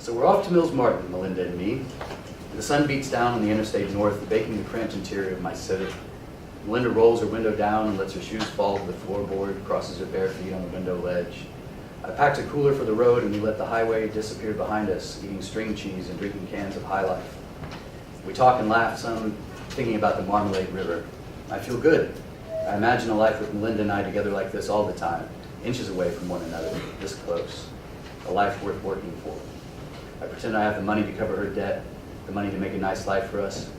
So we're off to Mills Martin, Melinda and me. The sun beats down on the interstate north, baking the cramped interior of my Civic. Melinda rolls her window down and lets her shoes fall to the floorboard, crosses her bare feet on the window ledge. I packed a cooler for the road and we let the highway disappear behind us, eating string cheese and drinking cans of High Life. We talk and laugh some, thinking about the Marmalade River. I feel good. I imagine a life with Melinda and I together like this all the time, inches away from one another, this close. A life worth working for. I pretend I have the money to cover her debt, the money to make a nice life for us.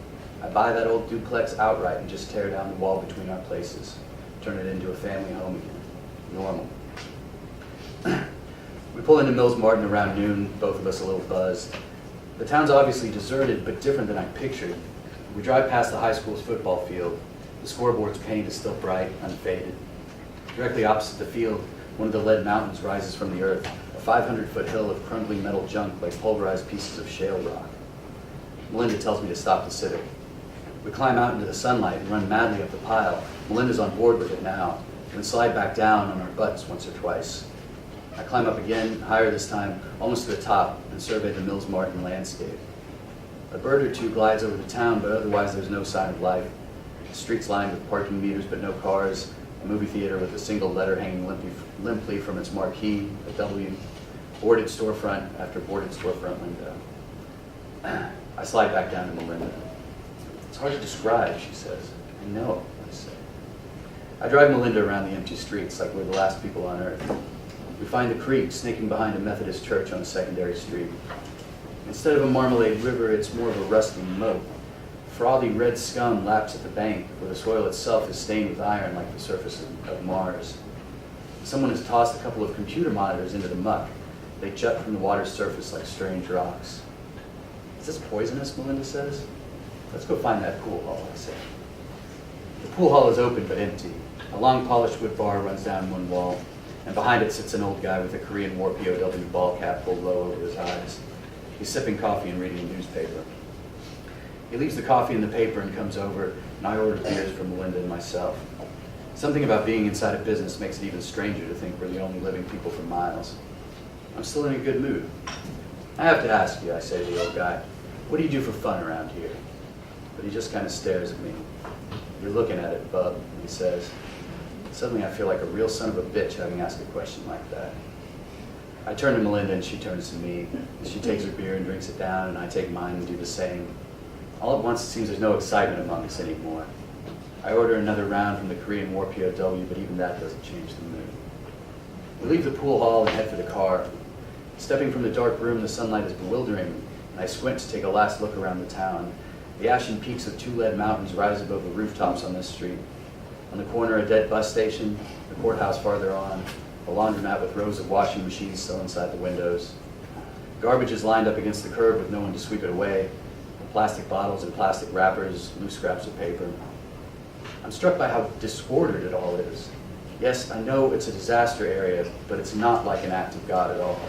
I buy that old duplex outright and just tear down the wall between our places, turn it into a family home again. Normal. We pull into Mills Martin around noon, both of us a little buzzed. The town's obviously deserted, but different than I pictured. We drive past the high school's football field. The scoreboard's paint is still bright, unfaded. Directly opposite the field, one of the lead mountains rises from the earth, a 500-foot hill of crumbling metal junk like pulverized pieces of shale rock. Melinda tells me to stop the Civic. We climb out into the sunlight and run madly up the pile. Melinda's on board with it now, and slide back down on our butts once or twice. I climb up again, higher this time, almost to the top, and survey the Mills Martin landscape. A bird or two glides over the town, but otherwise there's no sign of life. The streets lined with parking meters, but no cars. A movie theater with a single letter hanging limply from its marquee, a W. Boarded storefront after boarded storefront window. I slide back down to Melinda. It's hard to describe, she says. I know, I say. I drive Melinda around the empty streets like we're the last people on earth. We find the creek snaking behind a Methodist church on a secondary street. Instead of a Marmalade River, it's more of a rusty moat. Frothy red scum laps at the bank, where the soil itself is stained with iron like the surface of Mars. Someone has tossed a couple of computer monitors into the muck. They jut from the water's surface like strange rocks. Is this poisonous, Melinda says? Let's go find that pool hall, I say. The pool hall is open but empty. A long polished wood bar runs down one wall, and behind it sits an old guy with a Korean War POW ball cap pulled low over his eyes. He's sipping coffee and reading a newspaper. He leaves the coffee in the paper and comes over, and I order beers for Melinda and myself. Something about being inside a business makes it even stranger to think we're the only living people for miles. I'm still in a good mood. I have to ask you, I say to the old guy, what do you do for fun around here? But he just kind of stares at me. You're looking at it, bub, he says. Suddenly I feel like a real son of a bitch having asked a question like that. I turn to Melinda and she turns to me. She takes her beer and drinks it down, and I take mine and do the same. All at once it seems there's no excitement among us anymore. I order another round from the Korean War POW, but even that doesn't change the mood. We leave the pool hall and head for the car. Stepping from the dark room, the sunlight is bewildering, and I squint to take a last look around the town. The ashen peaks of two lead mountains rise above the rooftops on this street. On the corner, a dead bus station, the courthouse farther on, a laundromat with rows of washing machines still inside the windows. Garbage is lined up against the curb with no one to sweep it away. Plastic bottles and plastic wrappers, loose scraps of paper. I'm struck by how disordered it all is. Yes, I know it's a disaster area, but it's not like an act of God at all.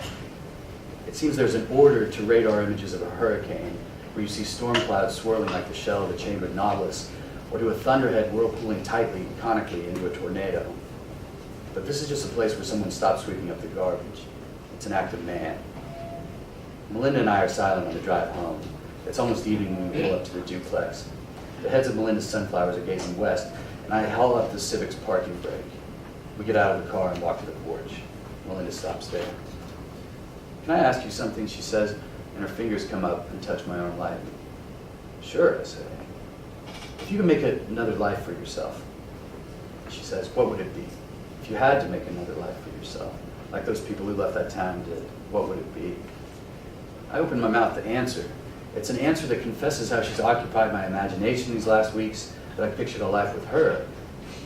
It seems there's an order to radar images of a hurricane, where you see storm clouds swirling like the shell of a chambered nautilus, or to a thunderhead whirlpooling tightly, conically into a tornado. But this is just a place where someone stopped sweeping up the garbage. It's an act of man. Melinda and I are silent on the drive home. It's almost evening when we pull up to the duplex. The heads of Melinda's sunflowers are gazing west, and I haul up the Civic's parking brake. We get out of the car and walk to the porch. Melinda stops there. Can I ask you something, she says, and her fingers come up and touch my arm lightly. Sure, I say. If you could make another life for yourself, she says, what would it be? If you had to make another life for yourself, like those people who left that town did, what would it be? I open my mouth to answer. It's an answer that confesses how she's occupied my imagination these last weeks, that I pictured a life with her.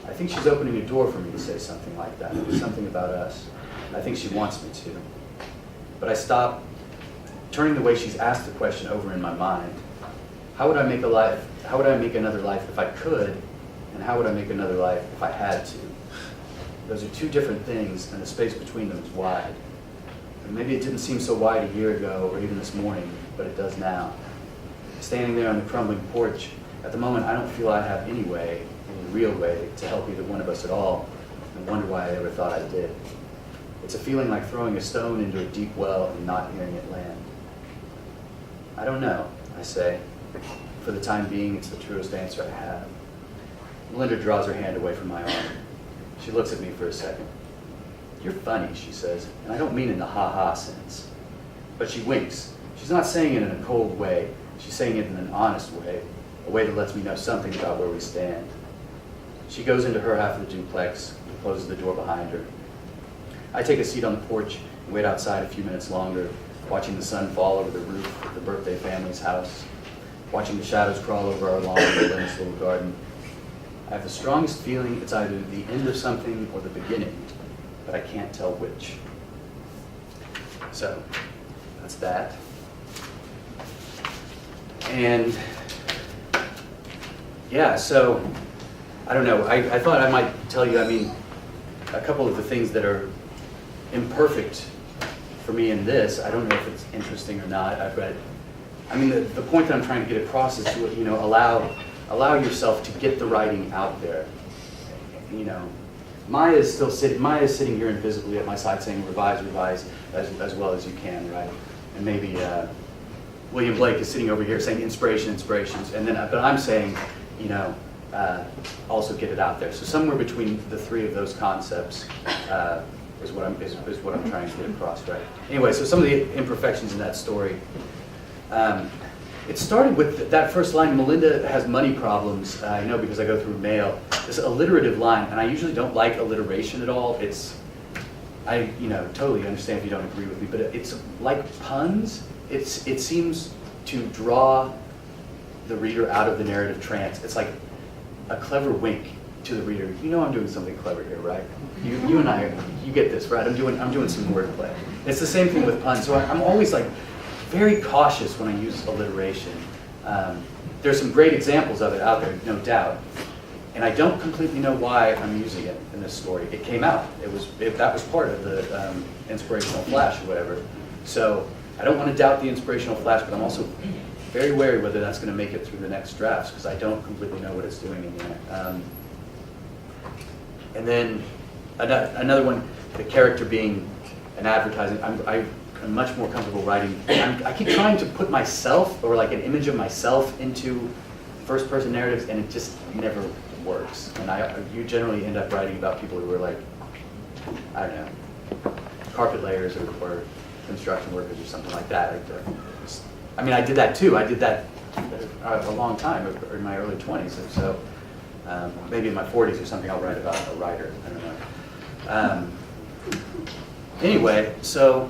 I think she's opening a door for me to say something like that, something about us. I think she wants me to. But I stop, turning the way she's asked the question over in my mind. How would I make a life? How would I make another life if I could? And how would I make another life if I had to? Those are two different things, and the space between them is wide. And maybe it didn't seem so wide a year ago or even this morning, but it does now. Standing there on the crumbling porch, at the moment I don't feel I have any way, any real way, to help either one of us at all, and wonder why I ever thought I did. It's a feeling like throwing a stone into a deep well and not hearing it land. I don't know, I say. For the time being, it's the truest answer I have. Melinda draws her hand away from my arm. She looks at me for a second. You're funny, she says, and I don't mean in the ha-ha sense. But she winks. She's not saying it in a cold way. She's saying it in an honest way, a way that lets me know something about where we stand. She goes into her half of the duplex and closes the door behind her. I take a seat on the porch and wait outside a few minutes longer, watching the sun fall over the roof of the birthday family's house, watching the shadows crawl over our lawn and Lynn's little garden. I have the strongest feeling it's either the end of something or the beginning, but I can't tell which. So, that's that. And, yeah, so, I don't know, I thought I might tell you, I mean, a couple of the things that are imperfect for me in this. I don't know if it's interesting or not. I mean, the point that I'm trying to get across is to, you know, allow yourself to get the writing out there. You know, Maya's sitting here invisibly at my side saying revise as well as you can, right? And maybe William Blake is sitting over here saying inspirations, and then but I'm saying, you know, also get it out there. So somewhere between the three of those concepts is what I'm trying to get across, right? Anyway, so some of the imperfections in that story. It started with that first line, Melinda has money problems, I know because I go through mail. This alliterative line, and I usually don't like alliteration at all. I totally understand if you don't agree with me, but it's like puns. It seems to draw the reader out of the narrative trance. It's like a clever wink to the reader. You know I'm doing something clever here, right? You and I, you get this, right? I'm doing some wordplay. It's the same thing with puns. So I'm always like very cautious when I use alliteration. There's some great examples of it out there, no doubt. And I don't completely know why I'm using it in this story. It came out. That was part of the inspirational flash or whatever. So I don't want to doubt the inspirational flash, but I'm also very wary whether that's going to make it through the next drafts because I don't completely know what it's doing in there. And then another one, the character being an advertising. I'm much more comfortable writing. I keep trying to put myself or like an image of myself into first-person narratives, and it just never works. And you generally end up writing about people who are like, I don't know, carpet layers or construction workers or something like that. I mean, I did that too. I did that a long time, or in my early 20s. And so maybe in my 40s or something, I'll write about a writer. I don't know. Anyway, so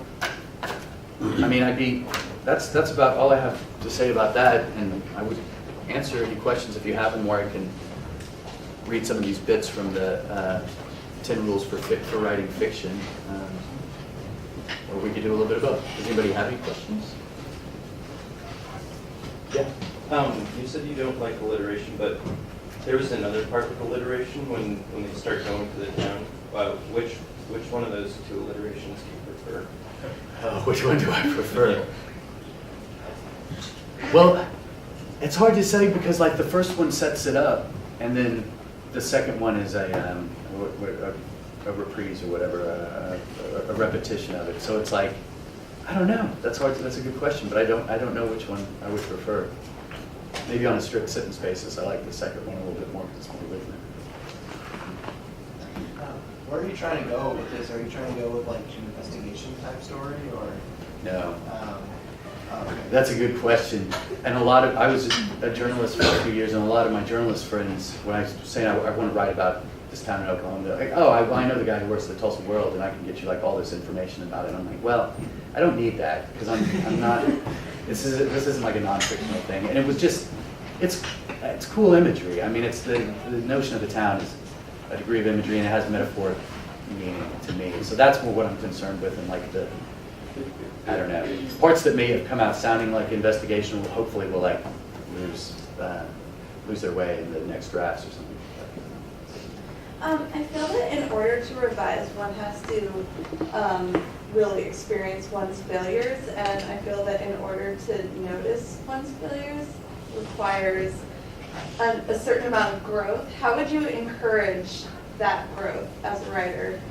I mean, that's about all I have to say about that. And I would answer any questions if you have them, where I can read some of these bits from the 10 Rules for Writing Fiction. Or we could do a little bit of both. Does anybody have any questions? Yeah. You said you don't like alliteration, but there was another part with alliteration when they start going to the town. Which one of those two alliterations do you prefer? Which one do I prefer? Well, it's hard to say because like the first one sets it up, and then the second one is a reprise or whatever, a repetition of it. So it's like, I don't know. That's hard. That's a good question, but I don't know which one I would prefer. Maybe on a strict sentence basis, I like the second one a little bit more because it's more rhythmic. Where are you trying to go with this? Are you trying to go with like an investigation type story, or? No. Okay. That's a good question. And I was a journalist for a few years, and a lot of my journalist friends, when I was saying I want to write about this town in Oklahoma, they're like, oh, I know the guy who works at the Tulsa World, and I can get you like all this information about it. And I'm like, well, I don't need that because I'm not. This isn't like a non-fictional thing, and it was just it's cool imagery. I mean, it's the notion of the town is a degree of imagery, and it has metaphoric meaning to me. So that's more what I'm concerned with, and like I don't know, parts that may have come out sounding like investigation hopefully will like lose their way in the next drafts or something. I feel that in order to revise, one has to really experience one's failures, and I feel that in order to notice one's failures requires a certain amount of growth. How would you encourage that growth as a writer